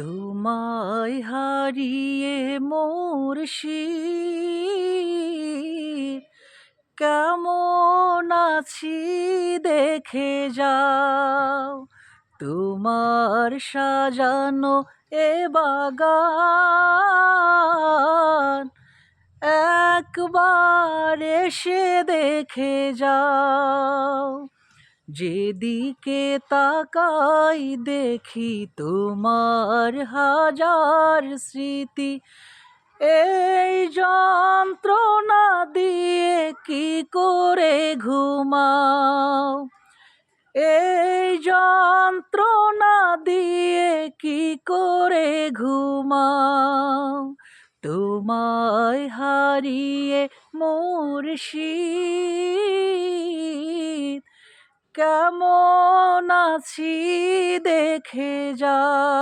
তোমায় হারিয়ে মুর্শিদ কেমন আছি দেখে যাও। তোমার সাজানো এ বাগান একবার এসে দেখে যাও। যেদিকে তাকাই দেখি তোমার হাজার স্মৃতি। এই যন্ত্রণা দিয়ে কি করে ঘুমাও, এই যন্ত্রণা দিয়ে কি করে ঘুমাও। তোমায় হারিয়ে মুর্শিদ কেমন আছি দেখে যাও।